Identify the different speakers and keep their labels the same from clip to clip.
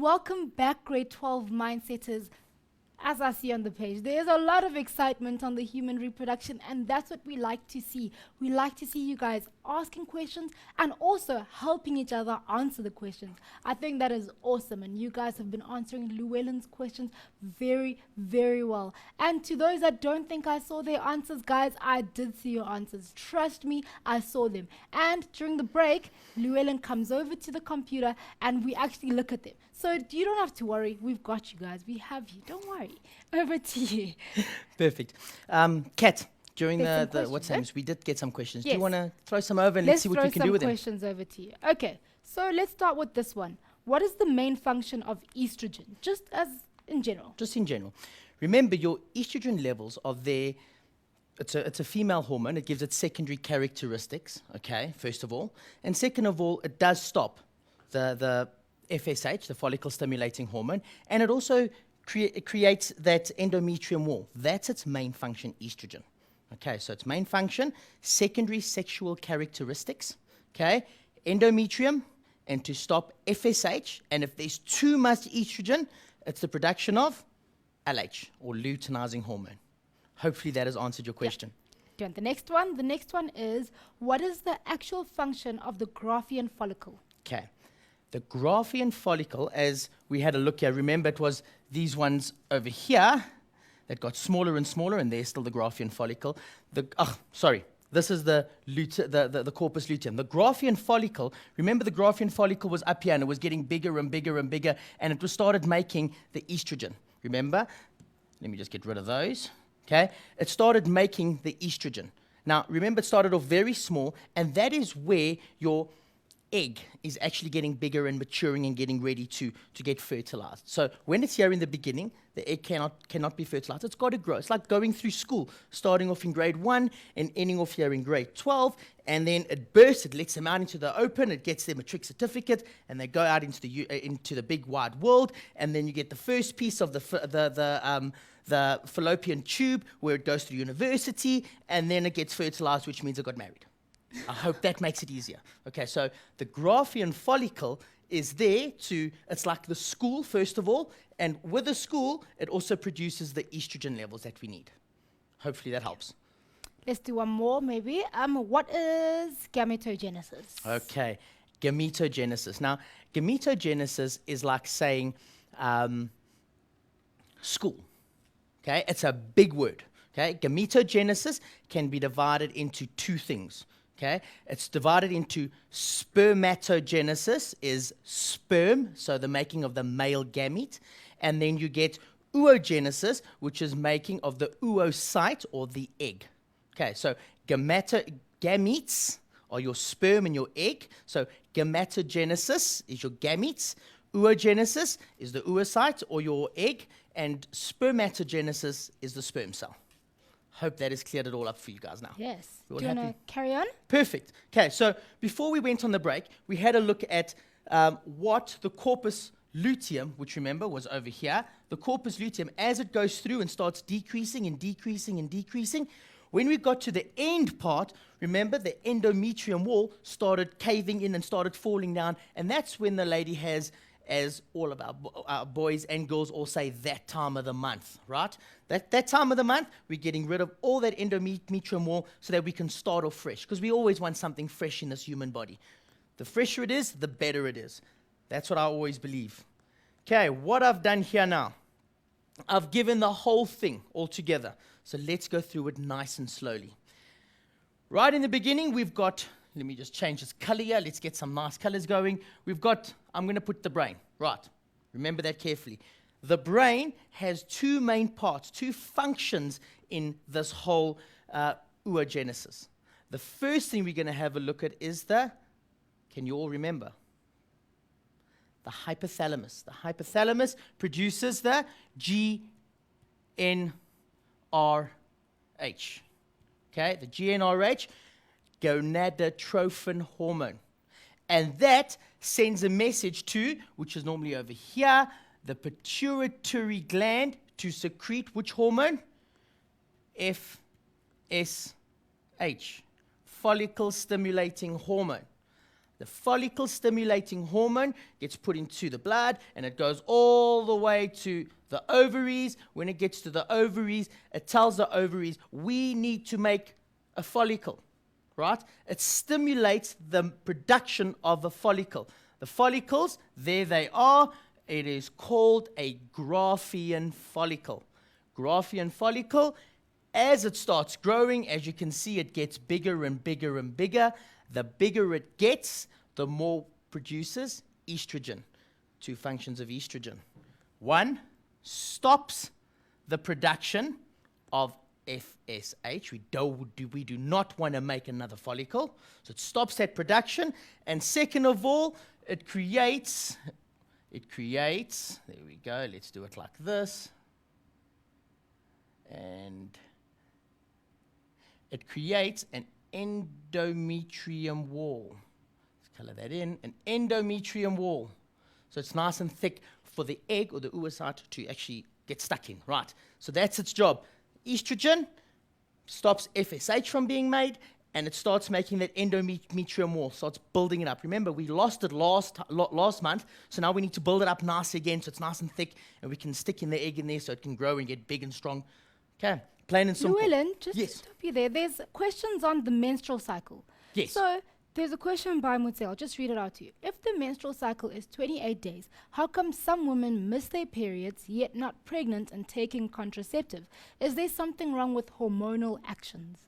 Speaker 1: Welcome back, grade 12 mindsetters. As I see on the page, there's a lot of excitement on the human reproduction, and that's what we like to see. We like to see you guys asking questions and also helping each other answer the questions. I think that is awesome, and you guys have been answering Llewellyn's questions very, very well. And to those that don't think I saw their answers, guys, I did see your answers. Trust me, I saw them. And during the break, Llewellyn comes over to the computer and we actually look at them. So you don't have to worry. We've got you guys. We have you. Don't worry. Over to you.
Speaker 2: Perfect. Kat, during
Speaker 1: There's
Speaker 2: the
Speaker 1: some
Speaker 2: what
Speaker 1: questions,
Speaker 2: times we did get some questions. Do
Speaker 1: Yes.
Speaker 2: you want to throw some over and let's see what we can do with them?
Speaker 1: Let's throw some questions over to you. Okay, so let's start with this one. What is the main function of estrogen, just as in general?
Speaker 2: Just in general. Remember, your estrogen levels are there. It's a female hormone. It gives it secondary characteristics, okay, first of all. And second of all, it does stop the FSH, the follicle stimulating hormone, and it also creates that endometrium wall. That's its main function, estrogen. Okay, so its main function, secondary sexual characteristics, okay, endometrium, and to stop FSH. And if there's too much estrogen, it's the production of LH, or luteinizing hormone. Hopefully that has answered your question.
Speaker 1: Okay, and the next one. The next one is, what is the actual function of the Graafian follicle?
Speaker 2: Okay. The Graafian follicle, as we had a look here, remember it was these ones over here that got smaller and smaller, and there's still the Graafian follicle. This is the corpus luteum. The Graafian follicle, remember the Graafian follicle was up here and it was getting bigger and bigger and bigger, and it was started making the estrogen. Remember? Let me just get rid of those. Okay? It started making the estrogen. Now, remember, it started off very small, and that is where your egg is actually getting bigger and maturing and getting ready to get fertilized. So when it's here in the beginning, the egg cannot be fertilized. It's got to grow. It's like going through school, starting off in grade 1 and ending off here in grade 12, and then it bursts, it lets them out into the open, it gets their matric certificate, and they go out into the big wide world, and then you get the first piece of the fallopian tube where it goes to university, and then it gets fertilized, which means it got married. I hope that makes it easier. Okay, so the Graafian follicle is there it's like the school, first of all, and with the school, it also produces the estrogen levels that we need. Hopefully that helps.
Speaker 1: Let's do one more, maybe. What is gametogenesis?
Speaker 2: Okay, gametogenesis. Now, gametogenesis is like saying school. Okay, it's a big word. Okay, gametogenesis can be divided into two things. Okay, it's divided into spermatogenesis, is sperm, so the making of the male gamete, and then you get oogenesis, which is making of the oocyte or the egg. Okay, so gametes are your sperm and your egg. So gametogenesis is your gametes, oogenesis is the oocyte or your egg, and spermatogenesis is the sperm cell. Hope that has cleared it all up for you guys now.
Speaker 1: Yes.
Speaker 2: We're
Speaker 1: Do you want to carry on?
Speaker 2: Perfect. Okay, so before we went on the break, we had a look at what the corpus luteum, which remember was over here, the corpus luteum, as it goes through and starts decreasing and decreasing and decreasing, when we got to the end part, remember the endometrium wall started caving in and started falling down, and that's when the lady has, as all of our boys and girls all say, that time of the month, right? That time of the month, we're getting rid of all that endometrium wall so that we can start off fresh, because we always want something fresh in this human body. The fresher it is, the better it is. That's what I always believe. Okay, what I've done here now, I've given the whole thing all together. So let's go through it nice and slowly. Right in the beginning, we've got, let me just change this color here. Let's get some nice colors going. We've got, I'm going to put the brain. Right. Remember that carefully. The brain has two main parts, two functions in this whole oogenesis. The first thing we're going to have a look at is can you all remember? The hypothalamus. The hypothalamus produces the GnRH. Okay, the GnRH, gonadotrophin hormone. And that sends a message to, which is normally over here, the pituitary gland to secrete which hormone? FSH, follicle stimulating hormone. The follicle stimulating hormone gets put into the blood and it goes all the way to the ovaries. When it gets to the ovaries, it tells the ovaries, we need to make a follicle, right? It stimulates the production of a follicle. The follicles, there they are. It is called a Graafian follicle. Graafian follicle, as it starts growing, as you can see, it gets bigger and bigger and bigger. The bigger it gets, the more produces estrogen. Two functions of estrogen. One, stops the production of FSH. We do not want to make another follicle. So it stops that production. And second of all, it creates, there we go, let's do it like this. And it creates an endometrium wall. Let's color that in, an endometrium wall. So it's nice and thick for the egg or the oocyte to actually get stuck in, right? So that's its job. Estrogen stops FSH from being made, and it starts making that endometrium wall, starts building it up. Remember, we lost it last month, so now we need to build it up nice again so it's nice and thick, and we can stick in the egg in there so it can grow and get big and strong. Okay, plain and simple.
Speaker 1: Llewellyn, just
Speaker 2: Yes.
Speaker 1: to stop you there, there's questions on the menstrual cycle.
Speaker 2: Yes.
Speaker 1: So there's a question by Mutse. I'll just read it out to you. If the menstrual cycle is 28 days, how come some women miss their periods yet not pregnant and taking contraceptive? Is there something wrong with hormonal actions?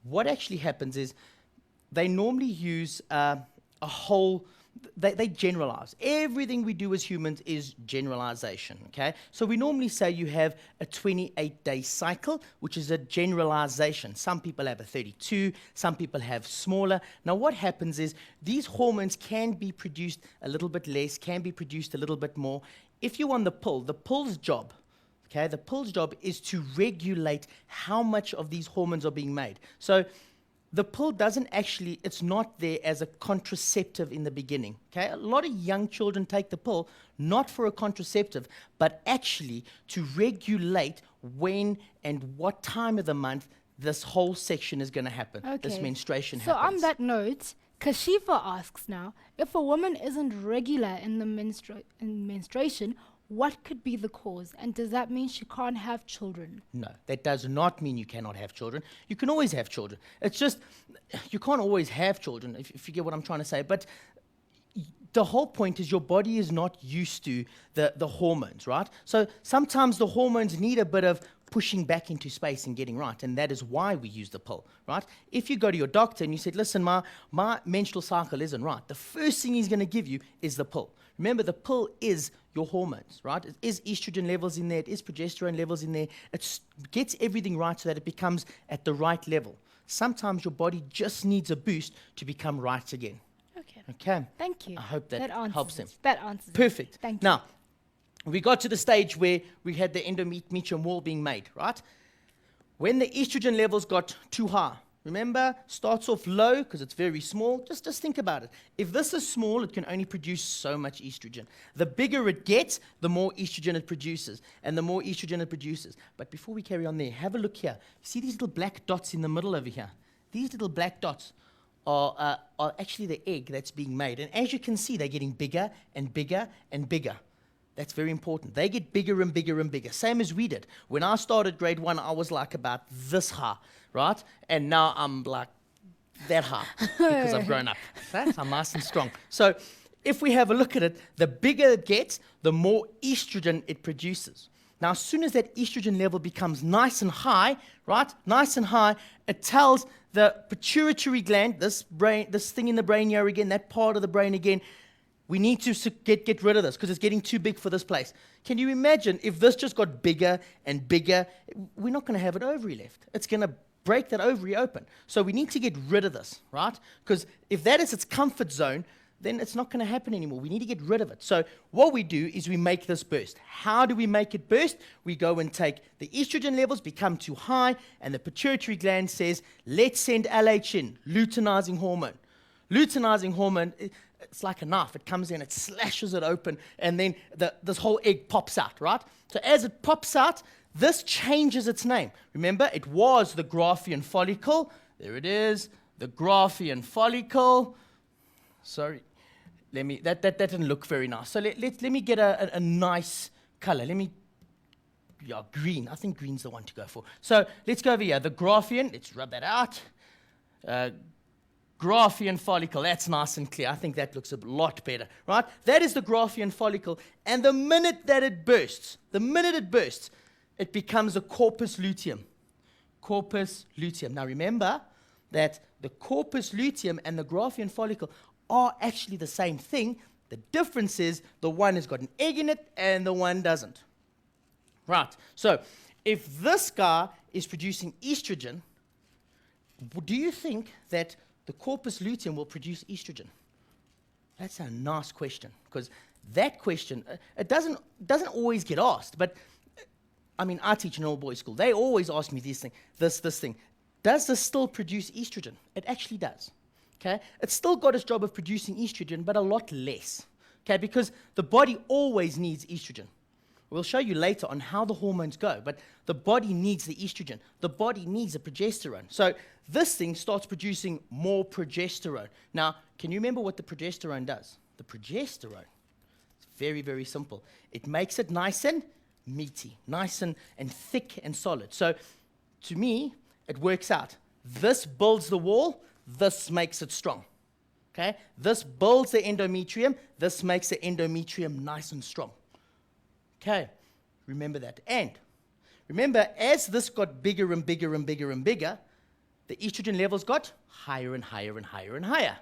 Speaker 2: What actually happens is they normally use they generalize. Everything we do as humans is generalization, okay? So we normally say you have a 28-day cycle, which is a generalization. Some people have a 32, some people have smaller. Now what happens is these hormones can be produced a little bit less, can be produced a little bit more. If you're on the pill's job, okay, the pill's job is to regulate how much of these hormones are being made. So the pill doesn't actually, it's not there as a contraceptive in the beginning, okay? A lot of young children take the pill not for a contraceptive, but actually to regulate when and what time of the month this whole section is going to happen, this menstruation
Speaker 1: so
Speaker 2: happens.
Speaker 1: on that note, Kashifa asks now, if a woman isn't regular in the menstruation, what could be the cause? And does that mean she can't have children?
Speaker 2: No, that does not mean you cannot have children. You can always have children. It's just, you can't always have children, if you get what I'm trying to say. But the whole point is your body is not used to the hormones, right? So sometimes the hormones need a bit of pushing back into space and getting right, and that is why we use the pill, right? If you go to your doctor and you said, listen, my menstrual cycle isn't right, the first thing he's going to give you is the pill. Remember, the pill is your hormones, right? It is estrogen levels in there, it is progesterone levels in there. It gets everything right so that it becomes at the right level. Sometimes your body just needs a boost to become right again. Okay.
Speaker 1: Thank you.
Speaker 2: I hope that helps them.
Speaker 1: That answers it.
Speaker 2: Perfect.
Speaker 1: Thank you.
Speaker 2: Now, we got to the stage where we had the endometrium wall being made, right? When the estrogen levels got too high, remember, starts off low because it's very small. Just think about it. If this is small, it can only produce so much estrogen. The bigger it gets, the more estrogen it produces, and the more estrogen it produces. But before we carry on there, have a look here. You see these little black dots in the middle over here? These little black dots are actually the egg that's being made. And as you can see, they're getting bigger and bigger and bigger. That's very important. They get bigger and bigger and bigger, same as we did. When I started grade 1, I was like about this high, right? And now I'm like that high because I've grown up. Right? I'm nice and strong. So if we have a look at it, the bigger it gets, the more estrogen it produces. Now, as soon as that estrogen level becomes nice and high, right? Nice and high, it tells the pituitary gland, this thing in the brain here again, that part of the brain again, we need to get rid of this because it's getting too big for this place. Can you imagine if this just got bigger and bigger? We're not going to have an ovary left. It's going to break that ovary open. So we need to get rid of this, right? Because if that is its comfort zone, then it's not going to happen anymore. We need to get rid of it. So what we do is we make this burst. How do we make it burst? We go and take the estrogen levels become too high, and the pituitary gland says, let's send LH in, luteinizing hormone. Luteinizing hormone, it's like a knife. It comes in, it slashes it open, and then this whole egg pops out, right? So as it pops out, this changes its name. Remember, it was the Graafian follicle. There it is, the Graafian follicle. Sorry. That didn't look very nice. So let me get a nice color. Green. I think green's the one to go for. So let's go over here. The Graphian, let's rub that out. Graphian follicle, that's nice and clear. I think that looks a lot better, right? That is the Graphian follicle. And the minute it bursts, it becomes a corpus luteum. Corpus luteum. Now remember that the corpus luteum and the Graphian follicle are actually the same thing. The difference is the one has got an egg in it and the one doesn't. Right, so if this guy is producing estrogen, do you think that the corpus luteum will produce estrogen? That's a nice question, because that question, it doesn't always get asked, but I mean, I teach in all boys school. They always ask me this thing. Does this still produce estrogen? It actually does. Okay, it's still got its job of producing estrogen, but a lot less. Okay, because the body always needs estrogen. We'll show you later on how the hormones go, but the body needs the estrogen. The body needs the progesterone. So this thing starts producing more progesterone. Now, can you remember what the progesterone does? The progesterone, it's very, very simple. It makes it nice and meaty, nice and thick and solid. So to me, it works out. This builds the wall, this makes it strong. Okay? This builds the endometrium, this makes the endometrium nice and strong. Okay, remember that. And remember, as this got bigger and bigger and bigger and bigger, the estrogen levels got higher and higher and higher and higher.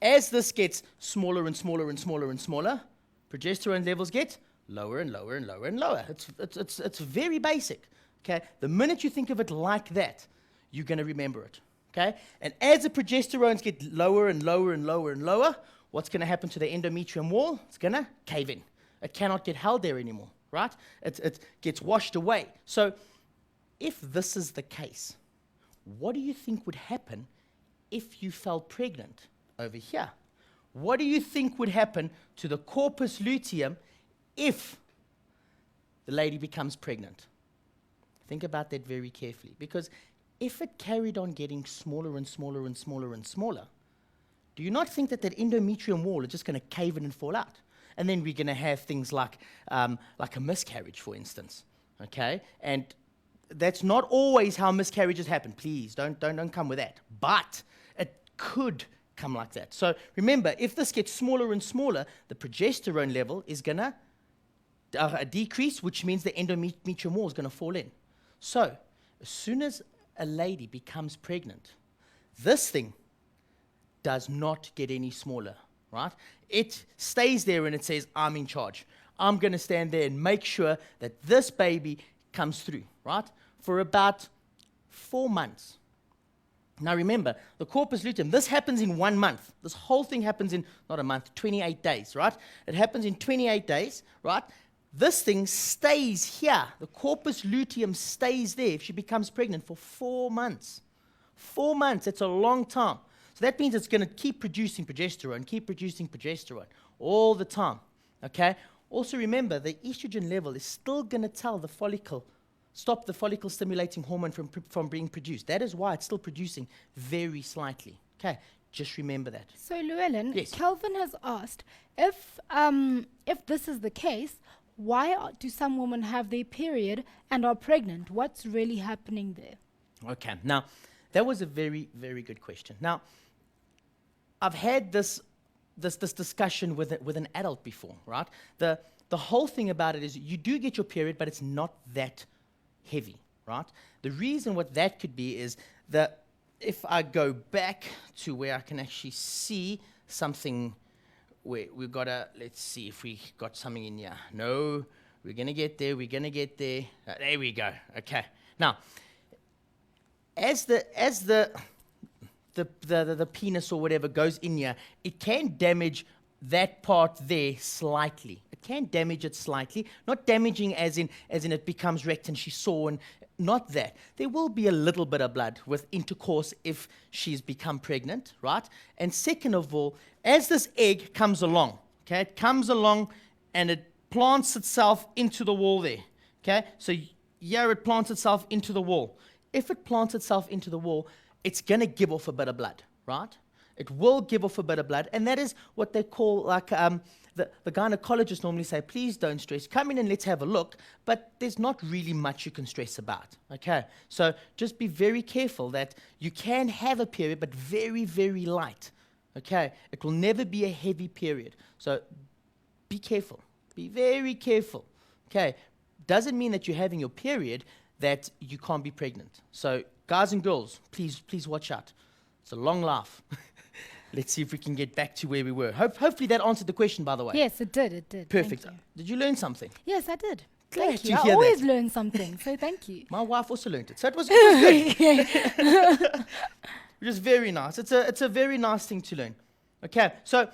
Speaker 2: As this gets smaller and smaller and smaller and smaller, progesterone levels get lower and lower and lower and lower. It's very basic. Okay, the minute you think of it like that, you're going to remember it. Okay, and as the progesterones get lower and lower and lower and lower, what's going to happen to the endometrium wall? It's going to cave in. It cannot get held there anymore, right? It gets washed away. So if this is the case, what do you think would happen if you fell pregnant over here? What do you think would happen to the corpus luteum if the lady becomes pregnant? Think about that very carefully, because if it carried on getting smaller and smaller and smaller and smaller, do you not think that endometrium wall is just going to cave in and fall out? And then we're going to have things like a miscarriage, for instance, okay? And that's not always how miscarriages happen. Please, don't come with that. But it could come like that. So remember, if this gets smaller and smaller, the progesterone level is going to decrease, which means the endometrium wall is going to fall in. So as soon as a lady becomes pregnant, this thing does not get any smaller. Right? It stays there and it says, I'm in charge. I'm going to stand there and make sure that this baby comes through, right? For about 4 months. Now remember, the corpus luteum, this happens in 1 month. This whole thing happens in, not a month, 28 days, right? It happens in 28 days, right? This thing stays here. The corpus luteum stays there if she becomes pregnant for 4 months. 4 months, it's a long time. So that means it's going to keep producing progesterone all the time, okay? Also remember, the estrogen level is still going to tell the follicle, stop the follicle-stimulating hormone from being produced. That is why it's still producing very slightly, okay? Just remember that.
Speaker 1: So Llewellyn,
Speaker 2: yes.
Speaker 1: Kelvin has asked, if this is the case, why do some women have their period and are pregnant? What's really happening there?
Speaker 2: Okay, now, that was a very, very good question. Now, I've had this discussion with an adult before, right? The whole thing about it is you do get your period, but it's not that heavy, right? The reason what that could be is that if I go back to where I can actually see something, where we've got let's see if we got something in here. No, we're going to get there, there we go, okay. Now, as the penis or whatever goes in here, it can damage that part there slightly. It can damage it slightly, not damaging as in it becomes wrecked and she's sore, and not that. There will be a little bit of blood with intercourse if she's become pregnant, right? And second of all, as this egg comes along, okay, it comes along and it plants itself into the wall there, okay? So here it plants itself into the wall. If it plants itself into the wall, it's going to give off a bit of blood, right? It will give off a bit of blood, and that is what they call like the gynecologists normally say, please don't stress. Come in and let's have a look, but there's not really much you can stress about, okay? So just be very careful that you can have a period, but very, very light, okay? It will never be a heavy period. So be careful. Be very careful, okay? Doesn't mean that you're having your period that you can't be pregnant. So guys and girls, please watch out. It's a long laugh. Let's see if we can get back to where we were. Hopefully that answered the question, by the way.
Speaker 1: Yes, it did. It did.
Speaker 2: Perfect.
Speaker 1: Thank you.
Speaker 2: Did you learn something?
Speaker 1: Yes, I did.
Speaker 2: Glad
Speaker 1: Thank
Speaker 2: to
Speaker 1: you. I
Speaker 2: hear
Speaker 1: always
Speaker 2: that.
Speaker 1: learn something, so thank you.
Speaker 2: My wife also learned it, so it was good. Which is very nice. It's a very nice thing to learn. Okay, so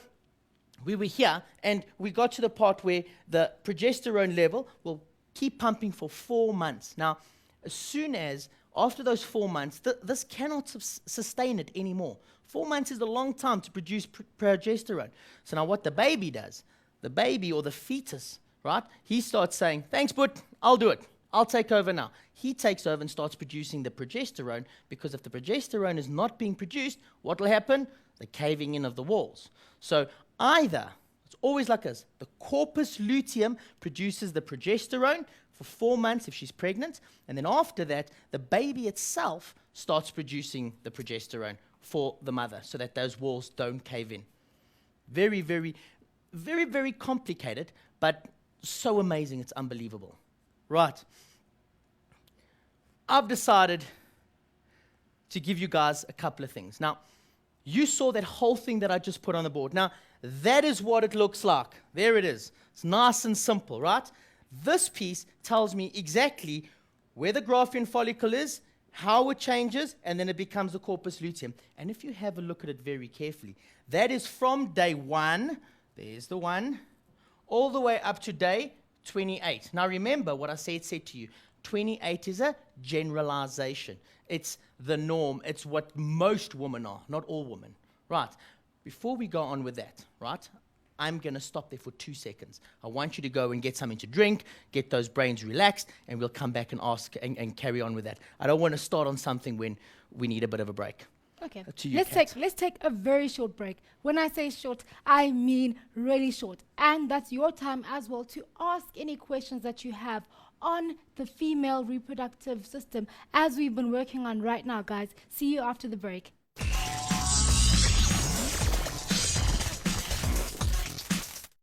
Speaker 2: we were here, and we got to the part where the progesterone level will keep pumping for 4 months. Now, as soon as after those 4 months, this cannot sustain it anymore. 4 months is a long time to produce progesterone. So now what the baby does, the baby or the fetus, right, he starts saying, thanks, but I'll do it. I'll take over now. He takes over and starts producing the progesterone, because if the progesterone is not being produced, what will happen? The caving in of the walls. So either, it's always like this, the corpus luteum produces the progesterone for 4 months if she's pregnant, and then after that, the baby itself starts producing the progesterone for the mother so that those walls don't cave in. Very, very, very, very complicated, but so amazing, it's unbelievable. Right. I've decided to give you guys a couple of things. Now, you saw that whole thing that I just put on the board. Now, that is what it looks like. There it is. It's nice and simple, right? This piece tells me exactly where the Graafian follicle is, how it changes, and then it becomes the corpus luteum. And if you have a look at it very carefully, that is from day 1, there's the 1, all the way up to day 28. Now remember what I said to you. 28 is a generalization. It's the norm. It's what most women are, not all women. Right. Before we go on with that, right, I'm going to stop there for 2 seconds. I want you to go and get something to drink, get those brains relaxed, and we'll come back and ask and carry on with that. I don't want to start on something when we need a bit of a break.
Speaker 1: Okay,
Speaker 2: To you,
Speaker 1: let's take a very short break. When I say short, I mean really short. And that's your time as well to ask any questions that you have on the female reproductive system, as we've been working on right now, guys. See you after the break.